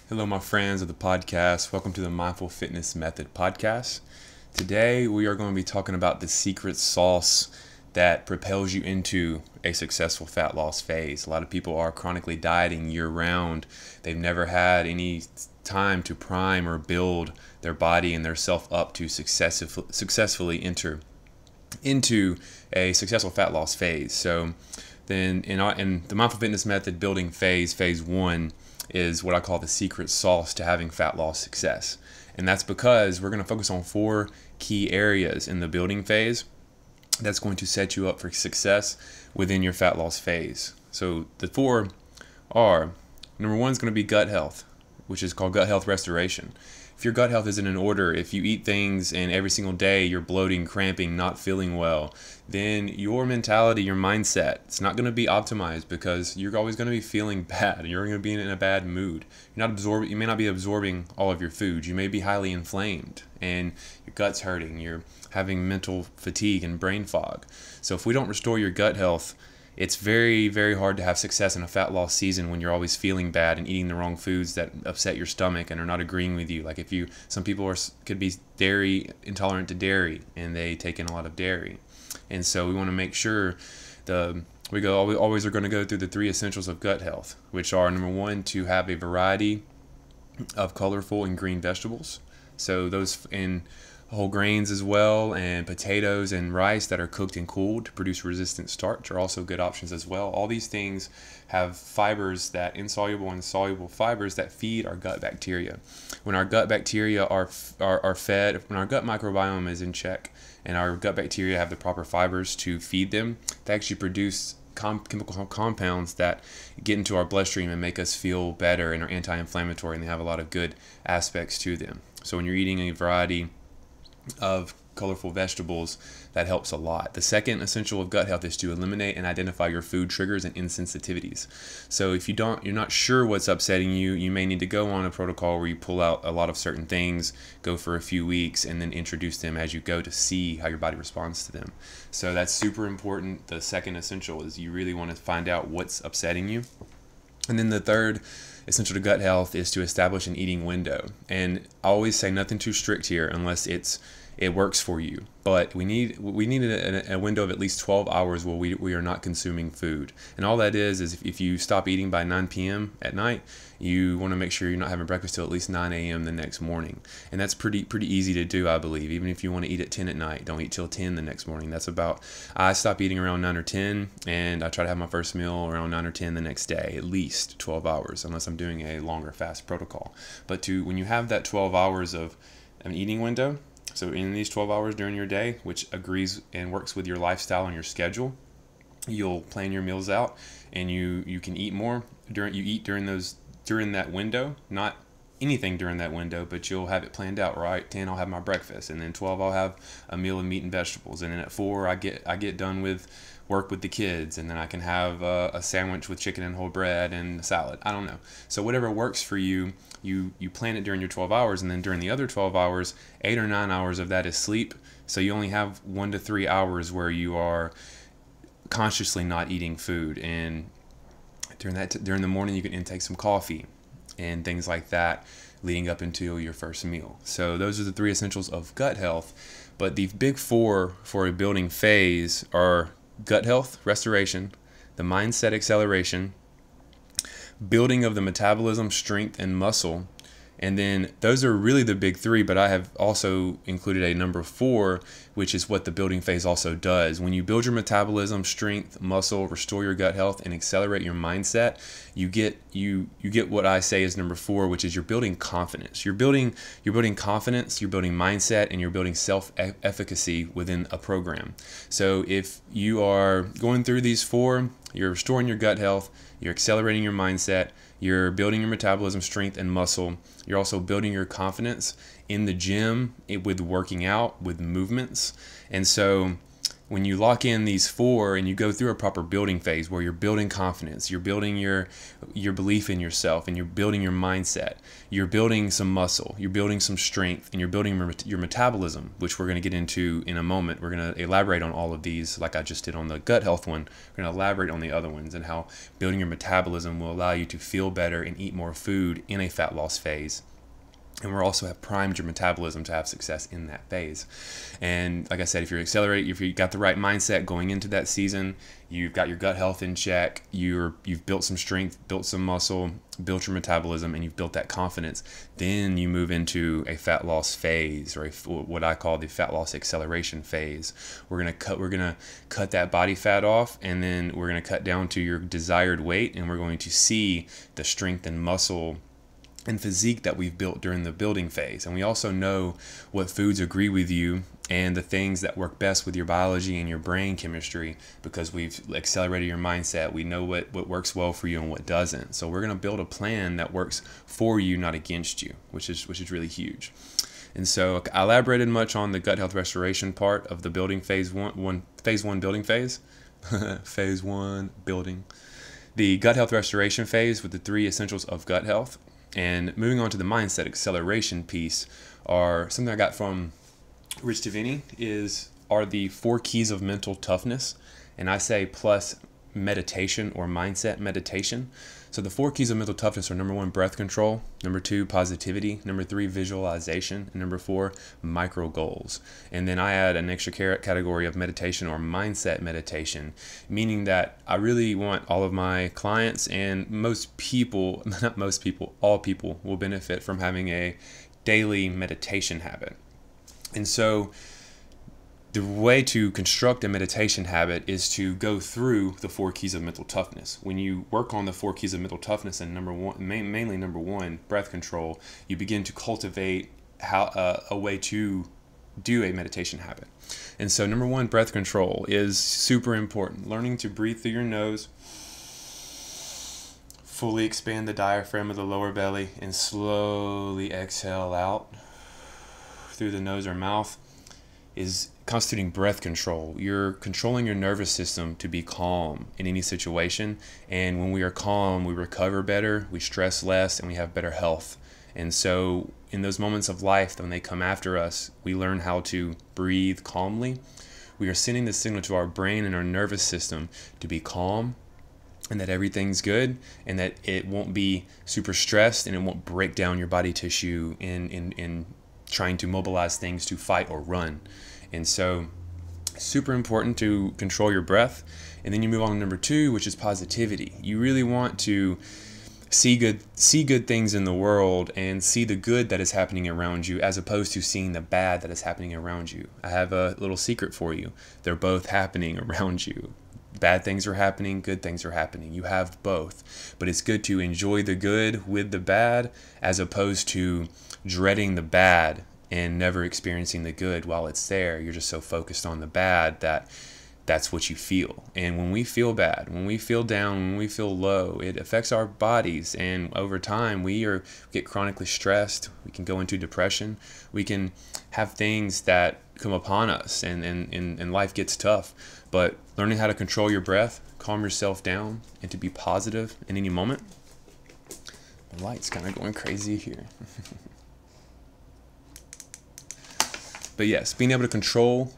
Hello, my friends of the podcast. Welcome to the Mindful Fitness Method podcast. Today, we are going to be talking about the secret sauce that propels you into a successful fat loss phase. A lot of people are chronically dieting year round. They've never had any time to prime or build their body and their self up to successfully enter into a successful fat loss phase. So then in the Mindful Fitness Method building phase one, is what I call the secret sauce to having fat loss success. And that's because we're going to focus on 4 key areas in the building phase that's going to set you up for success within your fat loss phase. So the 4 are, number 1 is going to be gut health, which is called gut health restoration. If your gut health isn't in order, if you eat things and every single day you're bloating, cramping, not feeling well, then your mentality, your mindset, it's not going to be optimized because you're always going to be feeling bad and you're going to be in a bad mood. You may not be absorbing all of your food. You may be highly inflamed and your gut's hurting. You're having mental fatigue and brain fog. So if we don't restore your gut health, it's very, very hard to have success in a fat loss season when you're always feeling bad and eating the wrong foods that upset your stomach and are not agreeing with you. Like some people could be dairy intolerant to dairy and they take in a lot of dairy. And so we want to make sure we always are going to go through the 3 essentials of gut health, which are, number 1, to have a variety of colorful and green vegetables. So those in whole grains as well, and potatoes and rice that are cooked and cooled to produce resistant starch are also good options as well. All these things have fibers, that insoluble and soluble fibers that feed our gut bacteria. When our gut bacteria are fed, when our gut microbiome is in check and our gut bacteria have the proper fibers to feed them, they actually produce chemical compounds that get into our bloodstream and make us feel better and are anti-inflammatory, and they have a lot of good aspects to them. So when you're eating a variety of colorful vegetables, that helps a lot. The second essential of gut health is to eliminate and identify your food triggers and insensitivities. So if you're not sure what's upsetting you, you may need to go on a protocol where you pull out a lot of certain things, go for a few weeks, and then introduce them as you go to see how your body responds to them. So that's super important. The second essential is you really want to find out what's upsetting you. And then the third essential to gut health is to establish an eating window. And I always say nothing too strict here unless it works for you. But we need a window of at least 12 hours where we are not consuming food. And all that is if you stop eating by 9 p.m. at night, you want to make sure you're not having breakfast till at least 9 a.m. the next morning. And that's pretty easy to do, I believe. Even if you want to eat at 10 at night, don't eat till 10 the next morning. I stop eating around 9 or 10, and I try to have my first meal around 9 or 10 the next day, at least 12 hours, unless I'm doing a longer fast protocol. But when you have that 12 hours of an eating window, so in these 12 hours during your day, which agrees and works with your lifestyle and your schedule, you'll plan your meals out, and you can eat more during that window. Not anything during that window, but you'll have it planned out, right? 10 I'll have my breakfast, and then 12 I'll have a meal of meat and vegetables, and then at 4 I get done with work with the kids, and then I can have a sandwich with chicken and whole bread and a salad. I don't know. So whatever works for you, you plan it during your 12 hours, and then during the other 12 hours, 8 or 9 hours of that is sleep. So you only have 1 to 3 hours where you are consciously not eating food, and during the morning you can intake some coffee and things like that leading up into your first meal. So those are the 3 essentials of gut health. But the big 4 for a building phase are gut health restoration, the mindset acceleration, building of the metabolism, strength, and muscle. And then those are really the big 3, but I have also included a number 4, which is what the building phase also does. When you build your metabolism, strength, muscle, restore your gut health, and accelerate your mindset, you get what I say is number 4, which is you're building confidence. You're building confidence, you're building mindset, and you're building self-efficacy within a program. So if you are going through these 4, you're restoring your gut health, you're accelerating your mindset, you're building your metabolism, strength, and muscle. You're also building your confidence in the gym, with working out, with movements. And so when you lock in these four and you go through a proper building phase where you're building confidence, you're building your belief in yourself, and you're building your mindset, you're building some muscle, you're building some strength, and you're building your metabolism, which we're going to get into in a moment. We're going to elaborate on all of these like I just did on the gut health one. We're going to elaborate on the other ones and how building your metabolism will allow you to feel better and eat more food in a fat loss phase. And we'll also have primed your metabolism to have success in that phase. And like I said, if you got the right mindset going into that season, you've got your gut health in check, you've built some strength, built some muscle, built your metabolism, and you've built that confidence, then you move into a fat loss phase, or what I call the fat loss acceleration phase. We're gonna cut that body fat off, and then we're gonna cut down to your desired weight, and we're going to see the strength and muscle and physique that we've built during the building phase. And we also know what foods agree with you and the things that work best with your biology and your brain chemistry, because we've accelerated your mindset. We know what works well for you and what doesn't. So we're going to build a plan that works for you, not against you, which is really huge. And so I elaborated much on the gut health restoration part of the building phase one building phase. Phase one building. The gut health restoration phase with the 3 essentials of gut health. And moving on to the mindset acceleration piece are something I got from Rich Davini are the 4 keys of mental toughness. And I say plus meditation or mindset meditation. So the 4 keys of mental toughness are: number 1, breath control; number 2, positivity; number 3, visualization; and number 4, micro goals. And then I add an extra category of meditation or mindset meditation, meaning that I really want all of my clients and all people will benefit from having a daily meditation habit. And so the way to construct a meditation habit is to go through the 4 keys of mental toughness. When you work on the 4 keys of mental toughness, and mainly number 1, breath control, you begin to cultivate a way to do a meditation habit. And so number 1, breath control, is super important. Learning to breathe through your nose, fully expand the diaphragm of the lower belly, and slowly exhale out through the nose or mouth is constituting breath control. You're controlling your nervous system to be calm in any situation. And when we are calm, we recover better, we stress less, and we have better health. And so in those moments of life, when they come after us, we learn how to breathe calmly. We are sending the signal to our brain and our nervous system to be calm, and that everything's good, and that it won't be super stressed, and it won't break down your body tissue in trying to mobilize things to fight or run. And so super important to control your breath. And then you move on to number 2, which is positivity. You really want to see good things in the world and see the good that is happening around you, as opposed to seeing the bad that is happening around you. I have a little secret for you. They're both happening around you. Bad things are happening, good things are happening. You have both. But it's good to enjoy the good with the bad, as opposed to dreading the bad and never experiencing the good while it's there. You're just so focused on the bad that that's what you feel. And when we feel bad, when we feel down, when we feel low, it affects our bodies. And over time, we get chronically stressed. We can go into depression. We can have things that come upon us, and life gets tough. But learning how to control your breath, calm yourself down, and to be positive in any moment. The light's kind of going crazy here. But yes, being able to control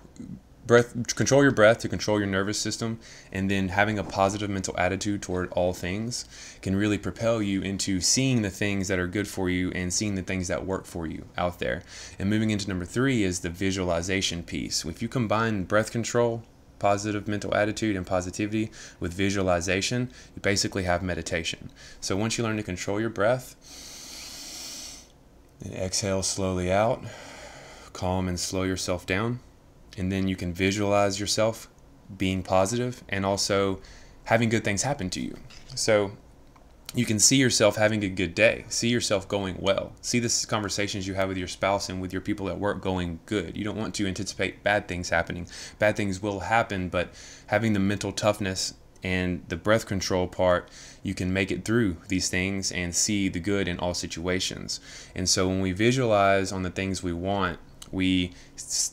your breath to control your nervous system, and then having a positive mental attitude toward all things can really propel you into seeing the things that are good for you and seeing the things that work for you out there. And moving into number 3 is the visualization piece. If you combine breath control, positive mental attitude, and positivity with visualization, you basically have meditation. So once you learn to control your breath, and exhale slowly out, calm and slow yourself down, and then you can visualize yourself being positive and also having good things happen to you. So you can see yourself having a good day, see yourself going well, see the conversations you have with your spouse and with your people at work going good. You don't want to anticipate bad things happening. Bad things will happen, but having the mental toughness and the breath control part, you can make it through these things and see the good in all situations. And so when we visualize on the things we want, we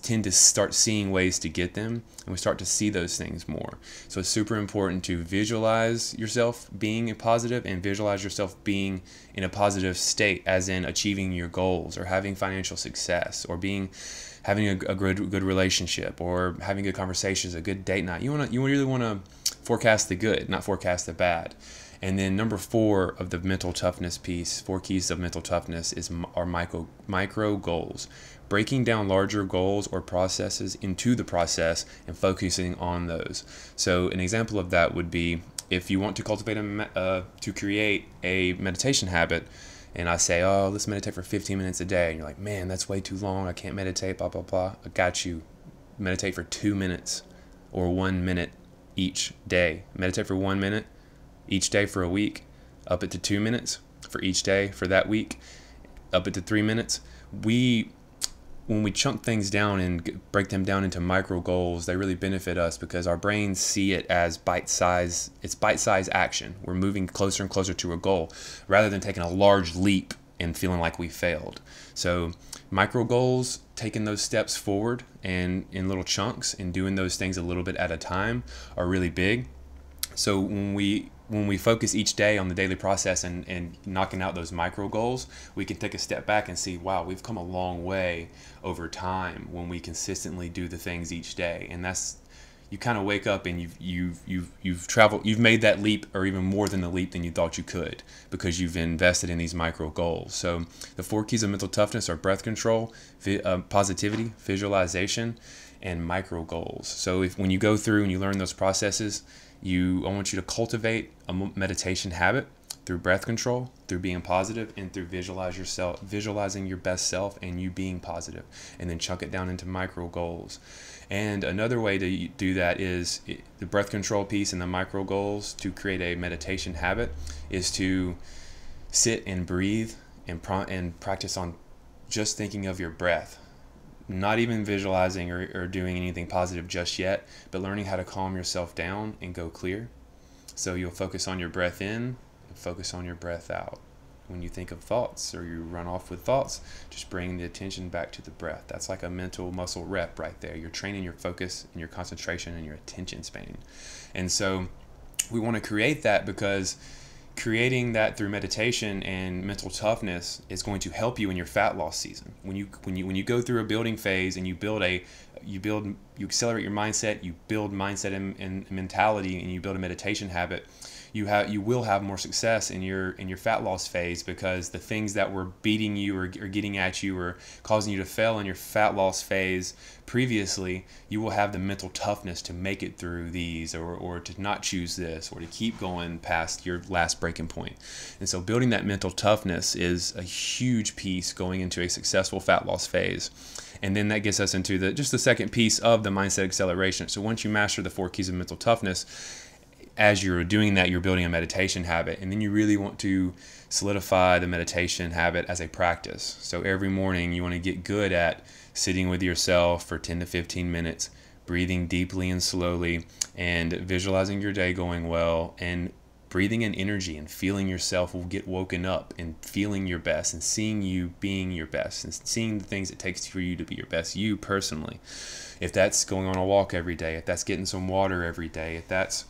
tend to start seeing ways to get them, and we start to see those things more. So it's super important to visualize yourself being positive and visualize yourself being in a positive state, as in achieving your goals or having financial success or having a good relationship or having good conversations, a good date night. You really want to forecast the good, not forecast the bad. And then number 4 of the mental toughness piece, 4 keys of mental toughness, are micro goals. Breaking down larger goals or processes into the process and focusing on those. So an example of that would be if you want to to create a meditation habit, and I say, oh, let's meditate for 15 minutes a day. And you're like, man, that's way too long. I can't meditate, blah, blah, blah. I got you. Meditate for 2 minutes or 1 minute each day. Meditate for 1 minute each day for a week. Up it to 2 minutes for each day for that week. Up it to 3 minutes. When we chunk things down and break them down into micro goals, they really benefit us because our brains see it as bite-size. It's bite-size action. We're moving closer and closer to a goal rather than taking a large leap and feeling like we failed. So micro goals, taking those steps forward and in little chunks and doing those things a little bit at a time are really big. So when we focus each day on the daily process and knocking out those micro goals, we can take a step back and see, wow, we've come a long way over time when we consistently do the things each day. And that's, you kind of wake up and you've made that leap, or even more than the leap than you thought you could, because you've invested in these micro goals. So the 4 keys of mental toughness are breath control, positivity, visualization, and micro goals. So when you go through and you learn those processes, I want you to cultivate a meditation habit through breath control, through being positive, and through visualizing your best self and you being positive, and then chunk it down into micro goals. And another way to do that is the breath control piece and the micro goals. To create a meditation habit is to sit and breathe and practice on just thinking of your breath. Not even visualizing or doing anything positive just yet, but learning how to calm yourself down and go clear. So you'll focus on your breath in and focus on your breath out. When you think of thoughts or you run off with thoughts, just bring the attention back to the breath. That's like a mental muscle rep right there. You're training your focus and your concentration and your attention span. And so we want to create that, because creating that through meditation and mental toughness is going to help you in your fat loss season. When you go through a building phase and you accelerate your mindset, you build mindset and mentality, and you build a meditation habit, you will have more success in your fat loss phase, because the things that were beating you or getting at you or causing you to fail in your fat loss phase previously, you will have the mental toughness to make it through these, or to not choose this, or to keep going past your last breaking point. And so building that mental toughness is a huge piece going into a successful fat loss phase. And then that gets us into just the second piece of the mindset acceleration. So once you master the 4 keys of mental toughness, as you're doing that, you're building a meditation habit, and then you really want to solidify the meditation habit as a practice. So every morning you want to get good at sitting with yourself for 10 to 15 minutes, breathing deeply and slowly, and visualizing your day going well, and breathing in energy and feeling yourself will get woken up and feeling your best and seeing you being your best and seeing the things it takes for you to be your best you personally. If that's going on a walk every day, if that's getting some water every day, if that's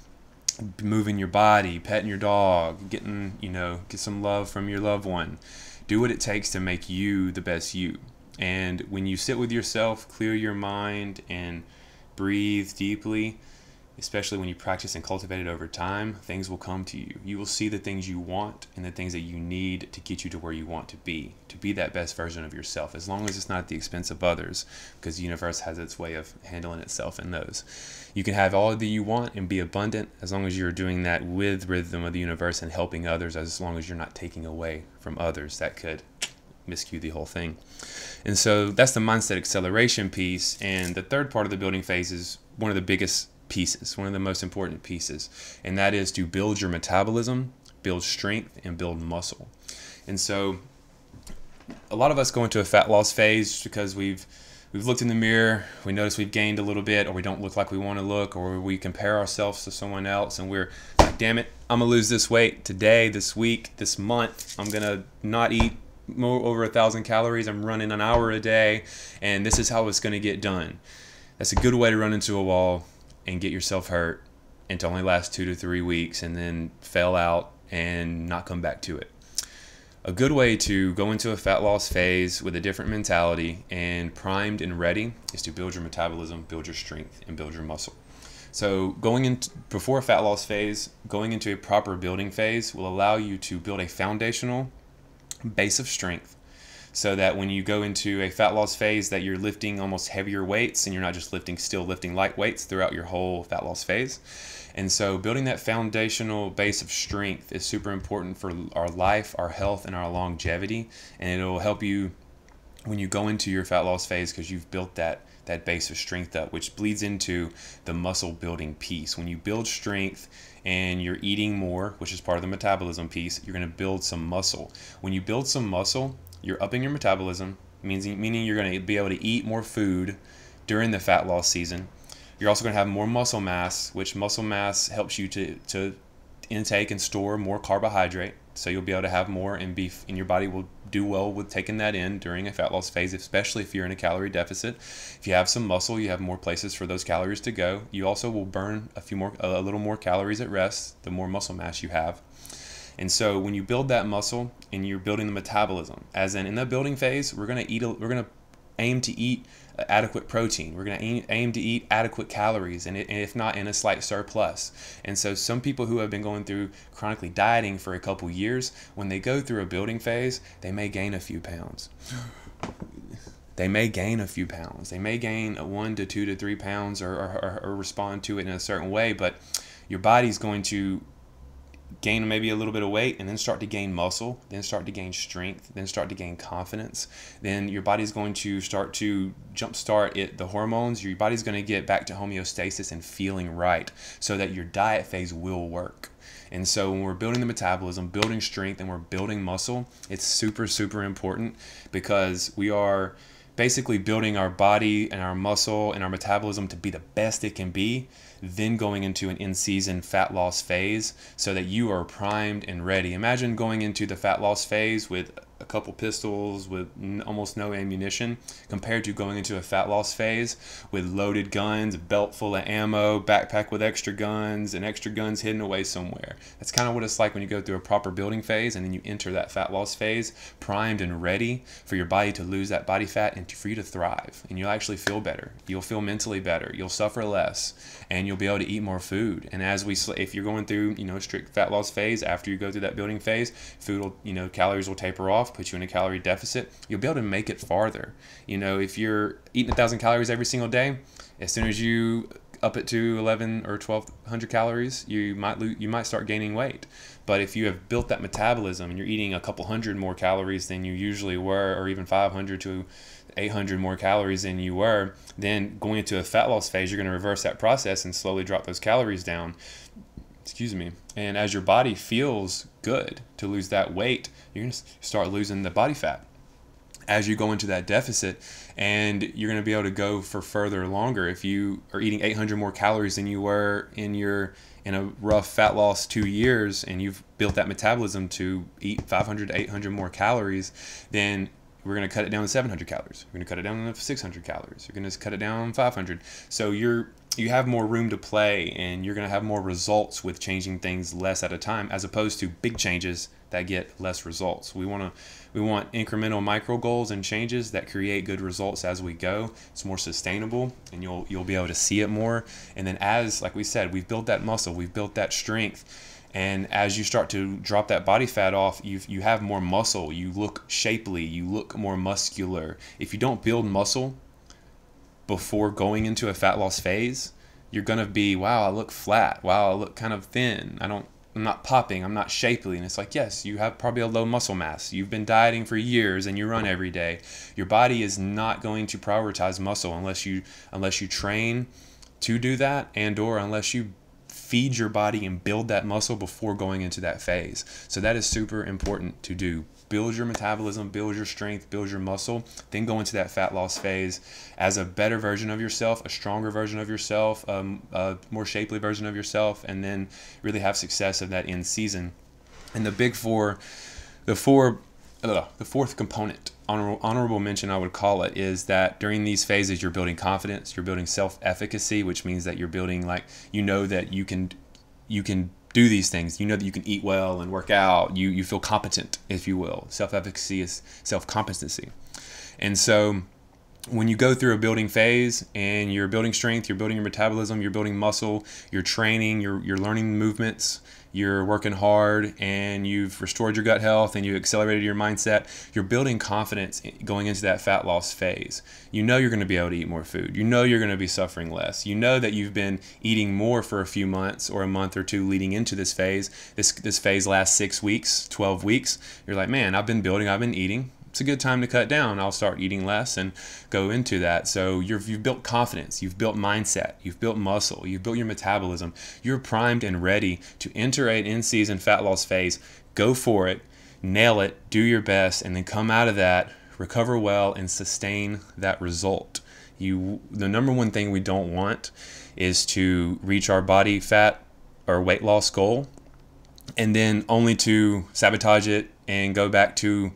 moving your body, petting your dog, get some love from your loved one. Do what it takes to make you the best you. And when you sit with yourself, clear your mind and breathe deeply, especially when you practice and cultivate it over time, things will come to you. You will see the things you want and the things that you need to get you to where you want to be that best version of yourself, as long as it's not at the expense of others, because the universe has its way of handling itself in those. You can have all that you want and be abundant as long as you're doing that with rhythm of the universe and helping others, as long as you're not taking away from others. That could miscue the whole thing. And so that's the mindset acceleration piece. And the third part of the building phase is one of the biggest pieces, one of the most important pieces, and that is to build your metabolism, build strength, and build muscle. And so a lot of us go into a fat loss phase because we've looked in the mirror, we notice we've gained a little bit, or we don't look like we want to look, or we compare ourselves to someone else, and we're like, damn it, I'm gonna lose this weight today, this week, this month. I'm gonna not eat over 1,000 calories. I'm running an hour a day, and this is how it's going to get done. That's a good way to run into a wall and get yourself hurt, and to only last 2 to 3 weeks and then fail out and not come back to it. A good way to go into a fat loss phase with a different mentality and primed and ready is to build your metabolism, build your strength, and build your muscle. So before a fat loss phase, going into a proper building phase will allow you to build a foundational base of strength, so that when you go into a fat loss phase that you're lifting almost heavier weights and you're not just still lifting light weights throughout your whole fat loss phase. And so building that foundational base of strength is super important for our life, our health, and our longevity. And it'll help you when you go into your fat loss phase, because you've built that base of strength up, which bleeds into the muscle building piece. When you build strength and you're eating more, which is part of the metabolism piece, you're going to build some muscle. When you build some muscle, you're upping your metabolism, meaning you're going to be able to eat more food during the fat loss season. You're also going to have more muscle mass, which muscle mass helps you to intake and store more carbohydrate. So you'll be able to have more, and your body will do well with taking that in during a fat loss phase, especially if you're in a calorie deficit. If you have some muscle, you have more places for those calories to go. You also will burn a little more calories at rest, the more muscle mass you have. And so when you build that muscle and you're building the metabolism, as in the building phase, we're going to aim to eat adequate protein. We're going to aim to eat adequate calories, and if not, in a slight surplus. And so some people who have been going through chronically dieting for a couple years, when they go through a building phase, they may gain a few pounds. They may gain a few pounds. They may gain 1 to 2 to 3 pounds or respond to it in a certain way, but your body's going to gain maybe a little bit of weight and then start to gain muscle, then start to gain strength, then start to gain confidence. Then your body's going to start to jumpstart the hormones. Your body's going to get back to homeostasis and feeling right, so that your diet phase will work. And so when we're building the metabolism, building strength, and we're building muscle, it's super, super important, because we are basically building our body and our muscle and our metabolism to be the best it can be, then going into an in-season fat loss phase so that you are primed and ready. Imagine going into the fat loss phase with a couple pistols with almost no ammunition, compared to going into a fat loss phase with loaded guns, a belt full of ammo, backpack with extra guns, and extra guns hidden away somewhere. That's kind of what it's like when you go through a proper building phase and then you enter that fat loss phase primed and ready for your body to lose that body fat and for you to thrive. And you'll actually feel better. You'll feel mentally better. You'll suffer less, and you'll be able to eat more food. And if you're going through, a strict fat loss phase, after you go through that building phase, food will, calories will taper off, put you in a calorie deficit. You'll be able to make it farther. If you're eating 1,000 calories every single day, as soon as you up it to 1,100 or 1,200 calories, you might start gaining weight. But if you have built that metabolism and you're eating a couple hundred more calories than you usually were, or even 500 to 800 more calories than you were, then going into a fat loss phase, you're going to reverse that process and slowly drop those calories down. And as your body feels good to lose that weight, you're going to start losing the body fat as you go into that deficit, and you're going to be able to go for further longer. If you are eating 800 more calories than you were in a rough fat loss 2 years, and you've built that metabolism to eat 500 to 800 more calories, then we're going to cut it down to 700 calories. We're going to cut it down to 600 calories. You're going to cut it down to 500. So you have more room to play, and you're going to have more results with changing things less at a time, as opposed to big changes that get less results. We want incremental micro goals and changes that create good results as we go. It's more sustainable, and you'll be able to see it more. And then, like we said, we've built that muscle, we've built that strength. And as you start to drop that body fat off, you have more muscle, you look shapely, you look more muscular. If you don't build muscle before going into a fat loss phase, you're going to be, wow, I look flat. Wow, I look kind of thin. I'm not popping. I'm not shapely. And it's like, yes, you have probably a low muscle mass. You've been dieting for years and you run every day. Your body is not going to prioritize muscle unless you train to do that, or unless you feed your body and build that muscle before going into that phase. So that is super important to do. Build your metabolism, build your strength, build your muscle, then go into that fat loss phase as a better version of yourself, a stronger version of yourself, a more shapely version of yourself, and then really have success of that in season. And the four the fourth component, honorable mention I would call it, is that during these phases you're building confidence, you're building self-efficacy, which means that you're building, like, you know that you can do these things. You know that you can eat well and work out. You feel competent, if you will. Self-efficacy is self-competency. And so when you go through a building phase and you're building strength, you're building your metabolism, you're building muscle, you're training, you're learning movements, you're working hard, and you've restored your gut health and you accelerated your mindset, you're building confidence going into that fat loss phase. You know you're going to be able to eat more food. You know you're going to be suffering less. You know that you've been eating more for a few months or a month or two leading into this phase. This phase lasts 6 weeks, 12 weeks. You're like, man, I've been eating. It's a good time to cut down. I'll start eating less and go into that. So you've built confidence, you've built mindset, you've built muscle, you've built your metabolism. You're primed and ready to enter an in-season fat loss phase. Go for it, nail it, do your best, and then come out of that, recover well, and sustain that result. The number one thing we don't want is to reach our body fat or weight loss goal and then only to sabotage it and go back to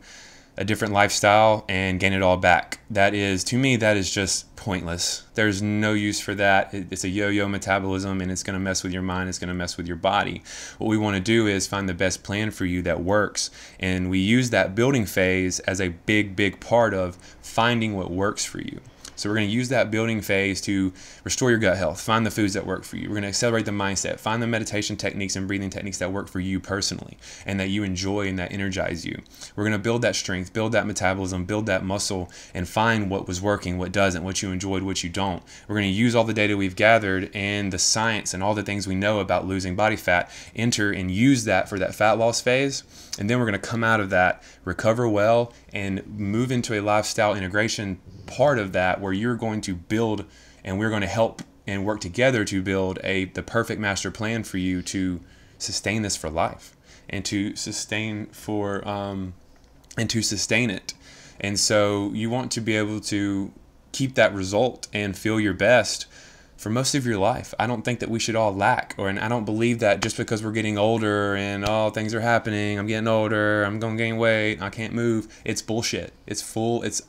a different lifestyle and gain it all back. To me, that is just pointless. There's no use for that. It's a yo-yo metabolism, and it's going to mess with your mind. It's going to mess with your body. What we want to do is find the best plan for you that works, and we use that building phase as a big part of finding what works for you. So we're going to use that building phase to restore your gut health, find the foods that work for you. We're going to accelerate the mindset, find the meditation techniques and breathing techniques that work for you personally and that you enjoy and that energize you. We're going to build that strength, build that metabolism, build that muscle, and find what was working, what doesn't, what you enjoyed, what you don't. We're going to use all the data we've gathered and the science and all the things we know about losing body fat, enter and use that for that fat loss phase. And then we're going to come out of that, recover well, and move into a lifestyle integration part of that where you're going to build, and we're going to help and work together to build the perfect master plan for you to sustain this for life and to sustain it. And so you want to be able to keep that result and feel your best for most of your life. I don't think that we should all lack, and I don't believe that just because we're getting older and things are happening, I'm getting older, I'm going to gain weight, I can't move. It's bullshit. It's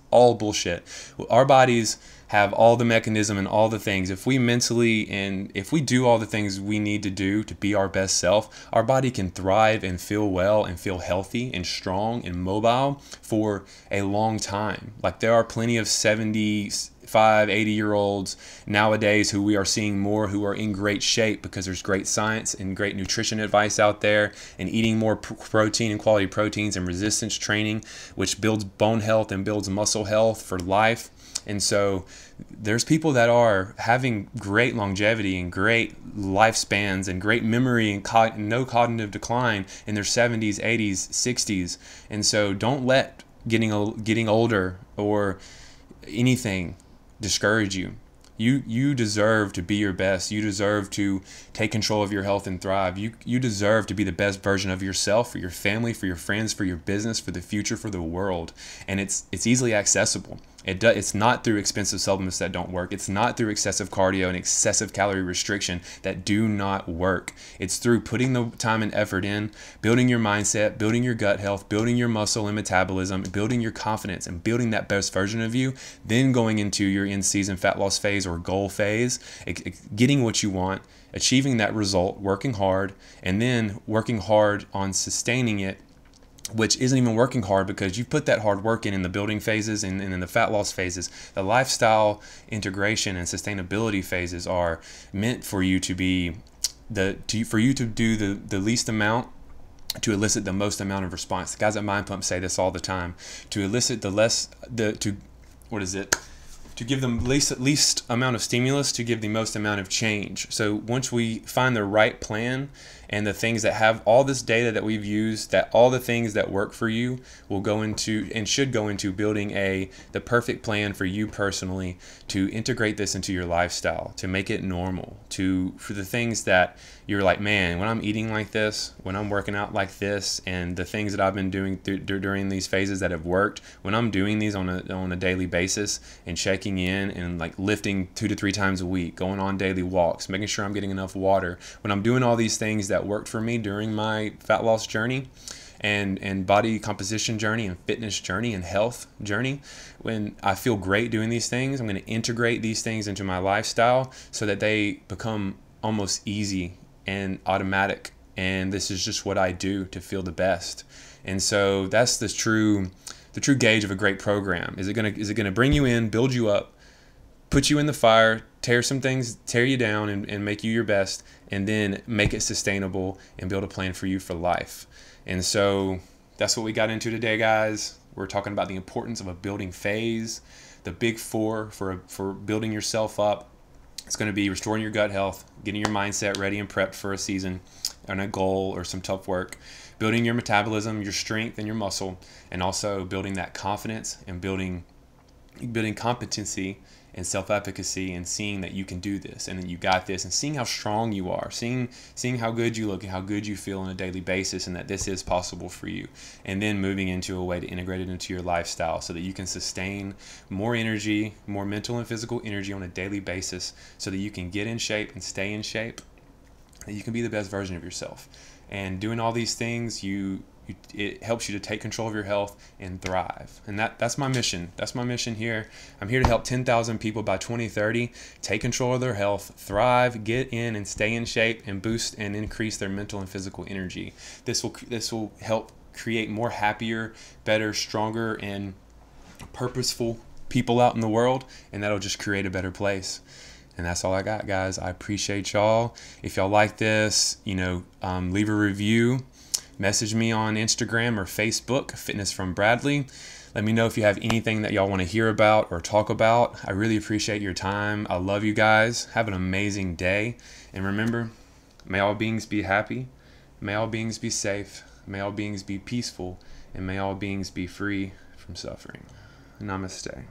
all bullshit. Our bodies have all the mechanism and all the things. If we mentally and if we do all the things we need to do to be our best self, our body can thrive and feel well and feel healthy and strong and mobile for a long time. Like, there are plenty of 75, 80-year-olds nowadays who we are seeing more who are in great shape because there's great science and great nutrition advice out there, and eating more protein and quality proteins and resistance training, which builds bone health and builds muscle health for life. And so there's people that are having great longevity and great lifespans and great memory and no cognitive decline in their 70s, 80s, 60s. And so don't let getting older or anything discourage you. You deserve to be your best. You deserve to take control of your health and thrive. You deserve to be the best version of yourself, for your family, for your friends, for your business, for the future, for the world. And it's easily accessible. It's not through expensive supplements that don't work. It's not through excessive cardio and excessive calorie restriction that do not work. It's through putting the time and effort in, building your mindset, building your gut health, building your muscle and metabolism, building your confidence, and building that best version of you, then going into your in-season fat loss phase or goal phase, getting what you want, achieving that result, working hard, and then working hard on sustaining it, which isn't even working hard because you've put that hard work in the building phases and in the fat loss phases. The lifestyle integration and sustainability phases are meant for you to be for you to do the least amount to elicit the most amount of response. The guys at Mind Pump say this all the time. To elicit to give them least amount of stimulus to give the most amount of change. So once we find the right plan and the things that have all this data that we've used, that all the things that work for you will go into and should go into building the perfect plan for you personally to integrate this into your lifestyle, to make it normal, for the things that you're like, man, when I'm eating like this, when I'm working out like this, and the things that I've been doing during these phases that have worked, when I'm doing these on a daily basis and checking in and like lifting 2 to 3 times a week, going on daily walks, making sure I'm getting enough water, when I'm doing all these things that worked for me during my fat loss journey, and body composition journey and fitness journey and health journey. When I feel great doing these things, I'm going to integrate these things into my lifestyle so that they become almost easy and automatic. And this is just what I do to feel the best. And so that's the true gauge of a great program. Is it gonna bring you in, build you up, put you in the fire, tear you down and make you your best, and then make it sustainable and build a plan for you for life? And so that's what we got into today, guys. We're talking about the importance of a building phase, the big four for building yourself up. It's going to be restoring your gut health, getting your mindset ready and prepped for a season and a goal or some tough work, building your metabolism, your strength, and your muscle, and also building that confidence and building competency and self-efficacy, and seeing that you can do this and that you got this, and seeing how strong you are, seeing how good you look and how good you feel on a daily basis, and that this is possible for you. And then moving into a way to integrate it into your lifestyle so that you can sustain more energy, more mental and physical energy on a daily basis, so that you can get in shape and stay in shape, that you can be the best version of yourself. And doing all these things, it helps you to take control of your health and thrive. And that's my mission. That's my mission here. I'm here to help 10,000 people by 2030 take control of their health, thrive, get in and stay in shape, and boost and increase their mental and physical energy. This will help create more happier, better, stronger, and purposeful people out in the world, and that'll just create a better place. And that's all I got, guys. I appreciate y'all. If y'all like this, leave a review. Message me on Instagram or Facebook, Fitness from Bradley. Let me know if you have anything that y'all want to hear about or talk about. I really appreciate your time. I love you guys. Have an amazing day. And remember, may all beings be happy. May all beings be safe. May all beings be peaceful. And may all beings be free from suffering. Namaste.